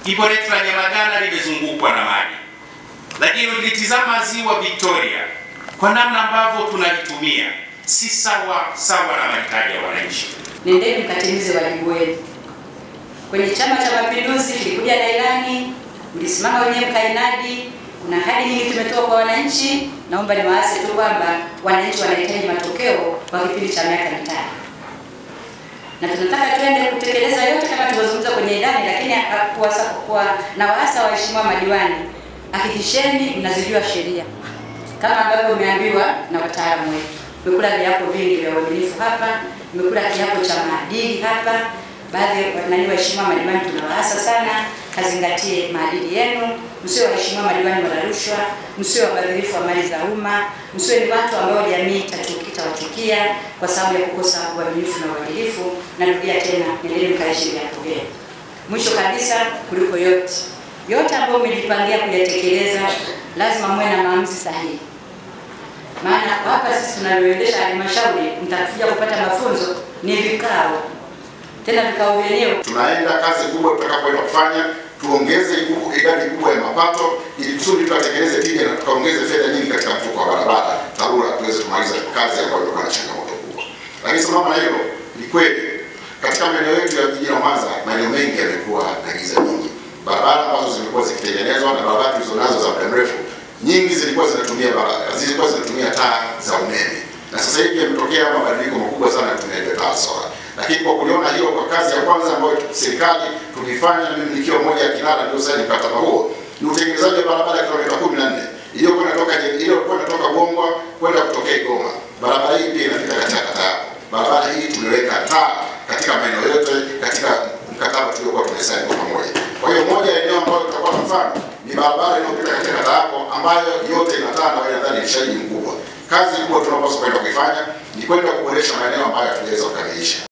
Jimbo letu la Nyamagana limezungukwa na maji, lakini ukitizama ziwa Victoria kwa namna ambavyo tunalitumia si sawa na mahitaji ya wananchi. Nendeni mkatimize wajibu wenu. Kwenye Chama cha Mapinduzi tulikuja na ilani, mlisimama wenyewe mkainadi, kuna ahadi nyingi tumetoa kwa wananchi. Naomba niwaase tu kwamba wananchi wanahitaji matokeo kwa kipindi cha miaka mitano. Na tunataka tuende kutekeleza yote kama tulivyozungumza kwenye ilani, lakini na waasa waheshimiwa madiwani, hakikisheni mnazijua sheria kama ambavyo umeambiwa na wataalamu wetu. Mmekula viapo vingi vya uadilifu hapa, mmekula kiapo cha maadili hapa. Baadhi ya waheshimiwa madiwani tunawaasa sana, kazingatie maadili yenu, msio waheshimiwa madiwani wala rushwa, msio wabadhirifu wa mali za umma, msio ni watu ambao jamii itawachukia kwa sababu ya kukosa uadilifu na uadilifu. Narudia tena, nendeni mkaishi viapo vyenu. Mwisho kabisa, kuliko yote ambayo mmejipangia kuyatekeleza, lazima muwe na maamuzi sahihi. Maana hapa sisi tunaloendesha halmashauri, mtakuja kupata mafunzo ni vikao. Tena vikao vyenyewe tunaenda kazi kubwa tutakapoenda kufanya, tuongeze idadi kubwa ya mapato ili kusudi tutekeleze tija na tukaongeze fedha nyingi katika mfuko wa barabara TARURA tuweze kumaliza kazi ambayo ilikuwa na changamoto kubwa. Lakini sababu na hilo ni kweli katika maeneo yetu ya jiji la Mwanza, maeneo mengi yamekuwa na giza nyingi. Barabara ambazo zilikuwa zikitengenezwa na barabara tulizonazo za muda mrefu, nyingi zilikuwa zinatumia taa za umeme. Na sasa hivi yametokea mabadiliko makubwa sana kutumia taa sola. Lakini kwa kuliona hilo, kwa kazi ya kwanza ambayo serikali tulifanya, mimi nikiwa mmoja ya kinara ndio sasa mkataba huo, ni utengenezaji wa barabara ya kilomita 14 iliyokuwa inatoka Gongwa kwenda kutokea Igoma. Barabara hii pia inafika katika kata yako. Barabara hii tumeweka taa katika maeneo yote katika mkataba tuliokuwa tumesaini kwa pamoja. Kwa hiyo moja ya eneo ambayo tutakuwa tunafanya ni barabara inayopita katika kata yako ambayo yote ina taa na inadhani shahidi mkubwa. Kazi kubwa tunapaswa kwenda kuifanya ni kwenda kuboresha maeneo ambayo tunaweza kukamilisha.